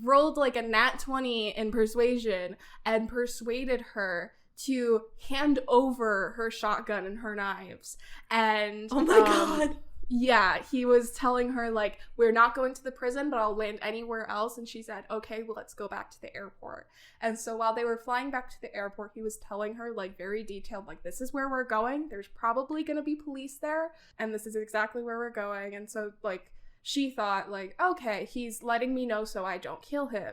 rolled like a nat 20 in persuasion, and persuaded her to hand over her shotgun and her knives. And oh my god. Yeah, he was telling her, like, we're not going to the prison, but I'll land anywhere else. And she said, okay, well, let's go back to the airport. And so while they were flying back to the airport, he was telling her, like, very detailed, like, this is where we're going. There's probably going to be police there. And this is exactly where we're going. And so, like, she thought, like, okay, he's letting me know so I don't kill him.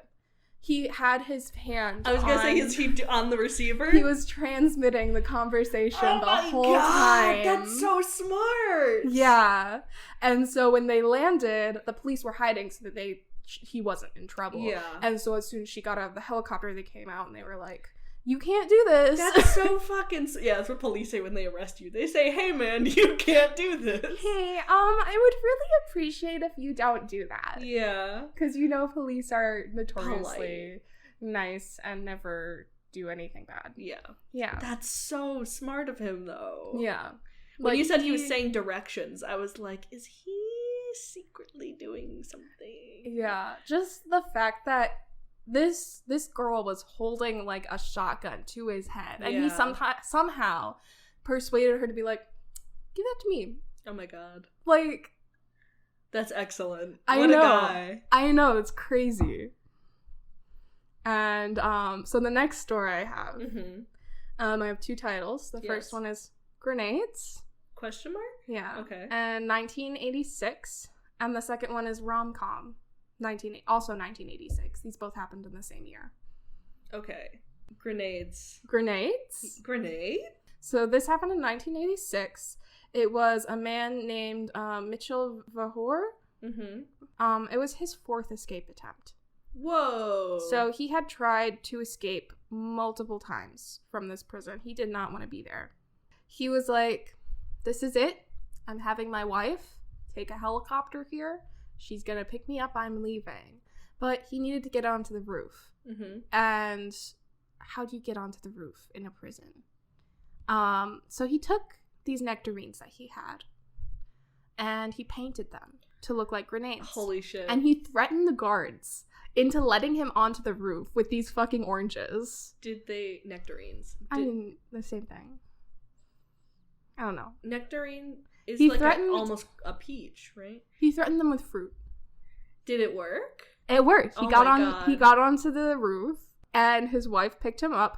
He had his hand I was going to say, is he on the receiver? He was transmitting the conversation the whole time. That's so smart! Yeah. And so when they landed, the police were hiding so that they he wasn't in trouble. Yeah. And so as soon as she got out of the helicopter, they came out and they were like, you can't do this. That's so fucking... Yeah, that's what police say when they arrest you. They say, hey, man, you can't do this. Hey, I would really appreciate if you don't do that. Yeah. Because, police are notoriously nice and never do anything bad. Yeah. Yeah. That's so smart of him, though. Yeah. When you said he was saying directions, I was like, is he secretly doing something? Yeah. Just the fact that this girl was holding like a shotgun to his head, and he somehow persuaded her to be like, give that to me. Oh my god. Like, that's excellent. What a guy. I know, it's crazy. And so the next story I have, I have 2 titles. The first one is Grenades? Question mark? Yeah. Okay. And 1986, and the second one is Rom-Com. Also 1986. These both happened in the same year. Okay. Grenades. Grenade? So this happened in 1986. It was a man named Mitchell Vahor. It was his 4th escape attempt. Whoa. So he had tried to escape multiple times from this prison. He did not want to be there. He was like, this is it. I'm having my wife take a helicopter here. She's gonna pick me up. I'm leaving. But he needed to get onto the roof. And how do you get onto the roof in a prison? So he took these nectarines that he had and he painted them to look like grenades. Holy shit. And he threatened the guards into letting him onto the roof with these fucking oranges. Did they... Nectarines? I mean, the same thing. I don't know. Nectarine... Is he like threatened, almost a peach, right? He threatened them with fruit. Did it work? It worked. He got onto the roof, and his wife picked him up,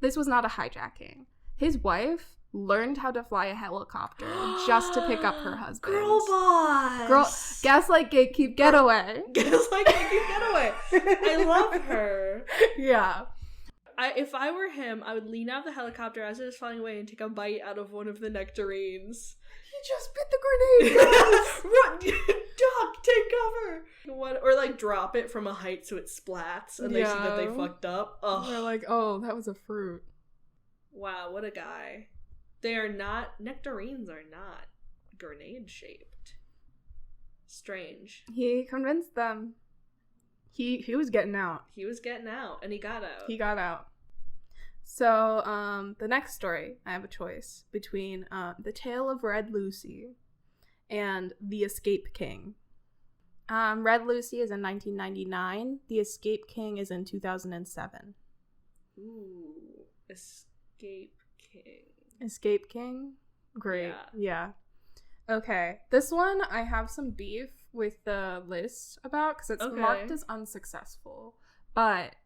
this was not a hijacking. His wife learned how to fly a helicopter just to pick up her husband. Girlboss! Gaslight, Gatekeep, Getaway. Gaslight, Gatekeep, Getaway. I love her. Yeah. If I were him, I would lean out of the helicopter as it was flying away and take a bite out of one of the nectarines. He just bit the grenade. Run, duck, take cover. Or like drop it from a height so it splats and they see that they fucked up. Ugh. They're like, oh, that was a fruit. Wow, what a guy. Nectarines are not grenade shaped. Strange. He convinced them. He was getting out. And he got out. So, the next story, I have a choice between The Tale of Red Lucy and The Escape King. Red Lucy is in 1999. The Escape King is in 2007. Ooh, Escape King. Escape King? Great. Yeah. Okay. This one, I have some beef with the list about because it's marked as unsuccessful. But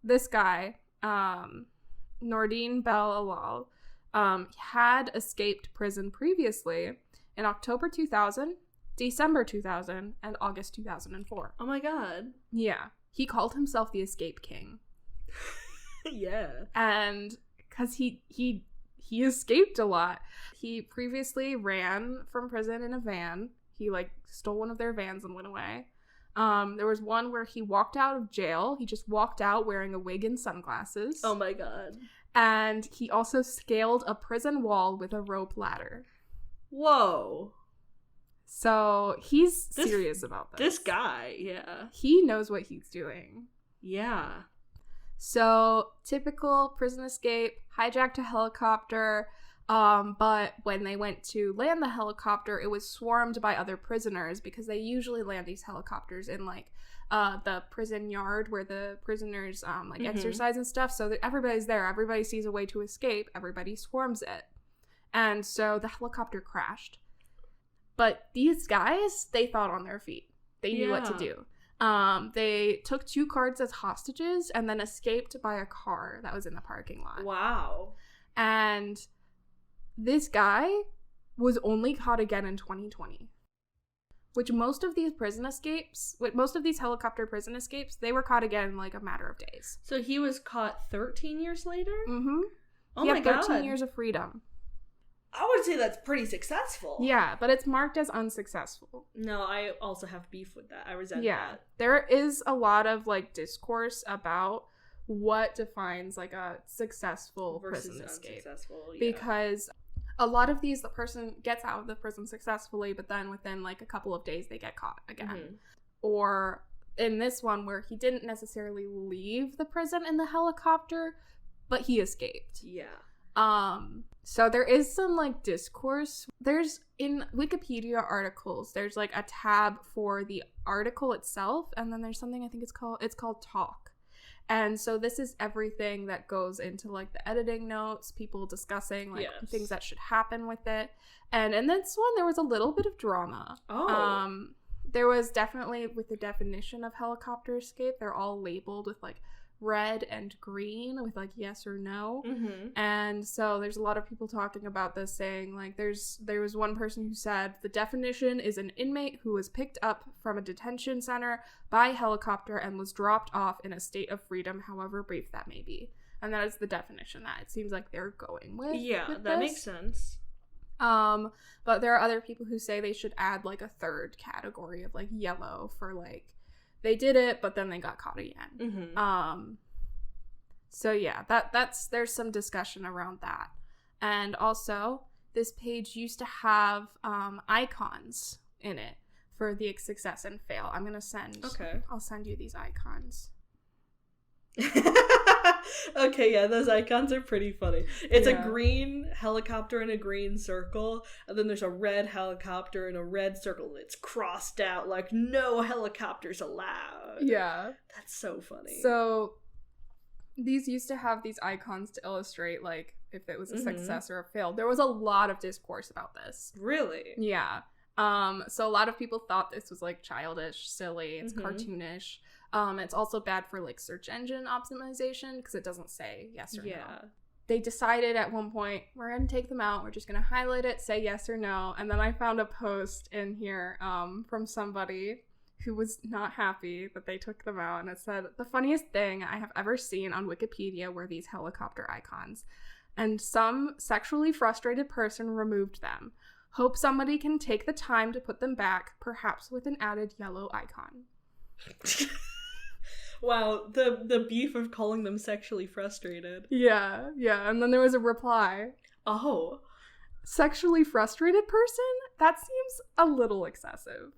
this guy, Nordine Bel Alal, had escaped prison previously in October 2000, December 2000, and August 2004. Oh my god. Yeah. He called himself the Escape King. Yeah. And because he escaped a lot. He previously ran from prison in a van. He stole one of their vans and went away. There was one where he walked out of jail. He just walked out wearing a wig and sunglasses. Oh my god. And he also scaled a prison wall with a rope ladder. Whoa. So he's serious about this. This guy, yeah. He knows what he's doing. Yeah. So typical prison escape, hijacked a helicopter. But when they went to land the helicopter, it was swarmed by other prisoners because they usually land these helicopters in the prison yard where the prisoners exercise and stuff. So that everybody's there. Everybody sees a way to escape. Everybody swarms it. And so the helicopter crashed. But these guys, they thought on their feet. They knew what to do. They took 2 guards as hostages and then escaped by a car that was in the parking lot. Wow. And this guy was only caught again in 2020. Which most of these helicopter prison escapes, they were caught again in a matter of days. So he was caught 13 years later? Mm-hmm. Oh he my had god. 13 years of freedom. I would say that's pretty successful. Yeah, but it's marked as unsuccessful. No, I also have beef with that. I resent that. There is a lot of, like, discourse about what defines, like, a successful prison escape. Because a lot of these, the person gets out of the prison successfully, but then within, like, a couple of days, they get caught again. Or in this one, where he didn't necessarily leave the prison in the helicopter, but he escaped. So there is some, like, discourse. There's, in Wikipedia articles, there's, like, a tab for the article itself, and then there's something I think it's called Talk. And so this is everything that goes into, like, the editing notes, people discussing, like, things that should happen with it. And in this one, there was a little bit of drama. There was definitely, with the definition of helicopter escape, they're all labeled with, like, red and green with, like, yes or no. And so there's a lot of people talking about this, saying, like, there was one person who said the definition is an inmate who was picked up from a detention center by helicopter and was dropped off in a state of freedom, however brief that may be. And that is the definition that it seems like they're going with. With that makes sense. But there are other people who say they should add, like, a third category of, like, yellow for, like, they did it, but then they got caught again. So yeah, there's some discussion around that. And also, this page used to have icons in it for the success and fail. I'll send you these icons. Okay, yeah, those icons are pretty funny. It's a green helicopter in a green circle, and then there's a red helicopter in a red circle that's crossed out, like, no helicopters allowed. Yeah. That's so funny. So, these used to have these icons to illustrate, like, if it was a success or a fail. There was a lot of discourse about this. Really? Yeah. So a lot of people thought this was, like, childish, silly, it's cartoonish. It's also bad for, like, search engine optimization because it doesn't say yes or no. They decided at one point, we're going to take them out. We're just going to highlight it, say yes or no. And then I found a post in here from somebody who was not happy that they took them out. And it said, the funniest thing I have ever seen on Wikipedia were these helicopter icons. And some sexually frustrated person removed them. Hope somebody can take the time to put them back, perhaps with an added yellow icon. Wow, the beef of calling them sexually frustrated. Yeah, and then there was a reply. Oh. Sexually frustrated person? That seems a little excessive.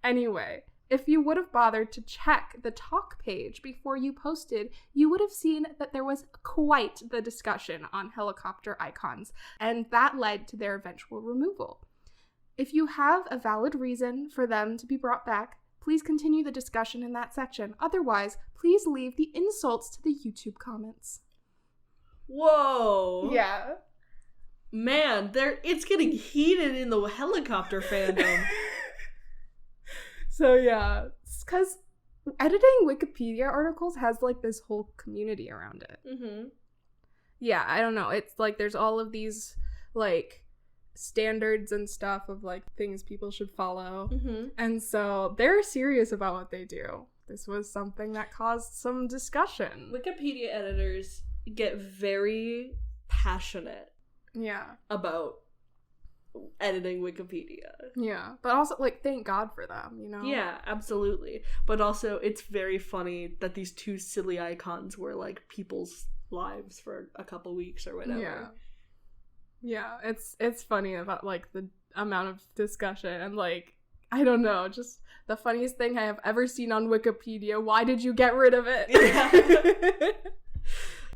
Anyway, if you would have bothered to check the talk page before you posted, you would have seen that there was quite the discussion on helicopter icons, and that led to their eventual removal. If you have a valid reason for them to be brought back, please continue the discussion in that section. Otherwise, please leave the insults to the YouTube comments. Whoa. Yeah. Man, it's getting heated in the helicopter fandom. So yeah, because editing Wikipedia articles has, like, this whole community around it. Yeah, I don't know. It's like there's all of these, like, standards and stuff of, like, things people should follow. And so they're serious about what they do. This was something that caused some discussion. Wikipedia editors get very passionate about editing Wikipedia. Yeah, but also, like, thank God for them, you know? Yeah, absolutely. But also, it's very funny that these two silly icons were, like, people's lives for a couple weeks or whatever. Yeah, it's funny about, like, the amount of discussion and, like, I don't know, just the funniest thing I have ever seen on Wikipedia. Why did you get rid of it?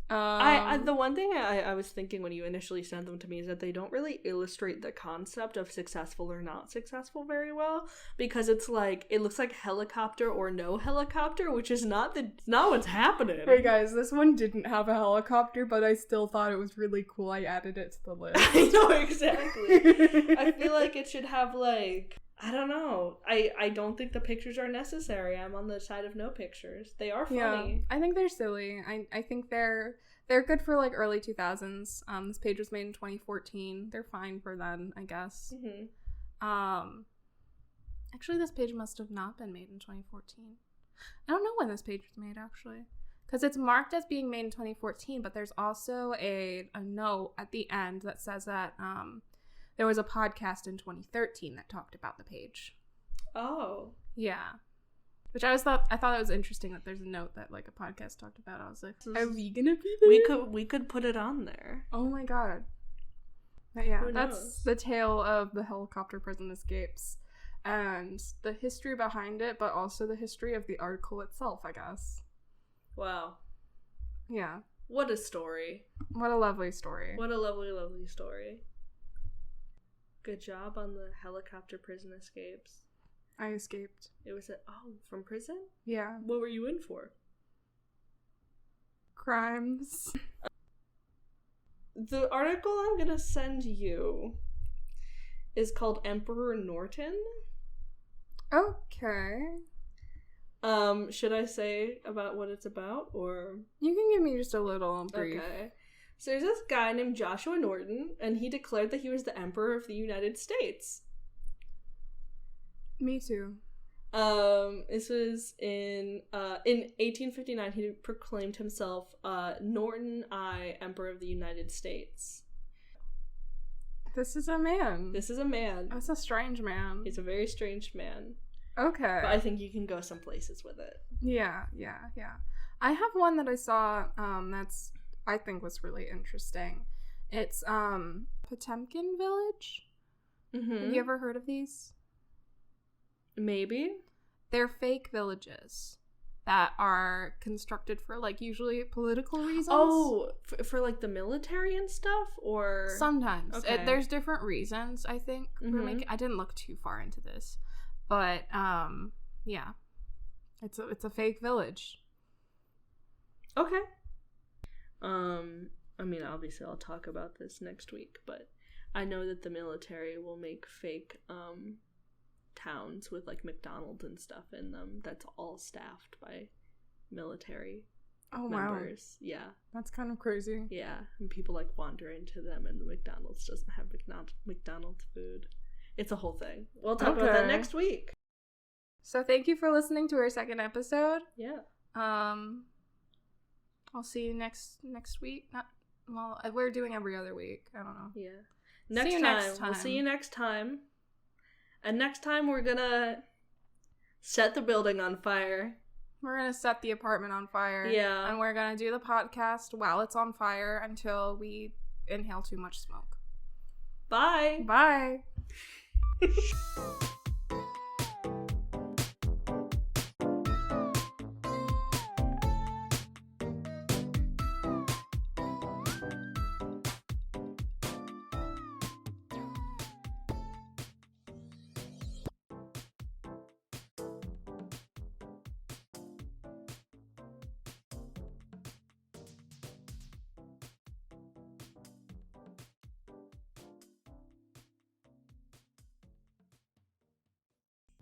The one thing I was thinking when you initially sent them to me is that they don't really illustrate the concept of successful or not successful very well, because it's like, it looks like helicopter or no helicopter, which is not what's happening. Hey guys, this one didn't have a helicopter, but I still thought it was really cool. I added it to the list. I know, exactly. I feel like it should have, like, I don't know. I don't think the pictures are necessary. I'm on the side of no pictures. They are funny. Yeah, I think they're silly. I think they're good for, like, early 2000s. This page was made in 2014. They're fine for then, I guess. Actually, this page must have not been made in 2014. I don't know when this page was made, actually. Because it's marked as being made in 2014, but there's also a note at the end that says that there was a podcast in 2013 that talked about the page. Oh. Yeah. Which I thought it was interesting that there's a note that like a podcast talked about. I was like, are we gonna be there? We could put it on there. Oh my god. But yeah, that's the tale of the helicopter prison escapes and the history behind it, but also the history of the article itself, I guess. Wow. Yeah. What a story. What a lovely story. What a lovely, lovely story. Good job on the helicopter prison escapes. I escaped. It was from prison? Yeah. What were you in for? Crimes. The article I'm gonna send you is called Emperor Norton. Okay. Should I say about what it's about, or? You can give me just a little brief. Okay. So there's this guy named Joshua Norton, and he declared that he was the Emperor of the United States. Me too. This was in 1859, he proclaimed himself, Norton I, Emperor of the United States. This is a man. This is a man. That's a strange man. He's a very strange man. Okay. But I think you can go some places with it. Yeah. I have one that I saw, I think was really interesting. It's, Potemkin Village. Mm-hmm. Have you ever heard of these? Maybe. They're fake villages that are constructed for, like, usually political reasons. Oh, for like, the military and stuff? Or... Sometimes. Okay. There's different reasons, I think, for making... I didn't look too far into this. But, yeah. It's a fake village. Okay. I mean, obviously I'll talk about this next week, but I know that the military will make fake, towns with like McDonald's and stuff in them that's all staffed by military members. Wow. Yeah. That's kind of crazy. Yeah. And people like wander into them and the McDonald's doesn't have McDonald's food. It's a whole thing. We'll talk about that next week. So thank you for listening to our second episode. Yeah. I'll see you next week. We're doing every other week. I don't know. Yeah. Next time. We'll see you next time. And next time we're gonna set the building on fire. We're gonna set the apartment on fire. Yeah. And we're gonna do the podcast while it's on fire until we inhale too much smoke. Bye. Bye.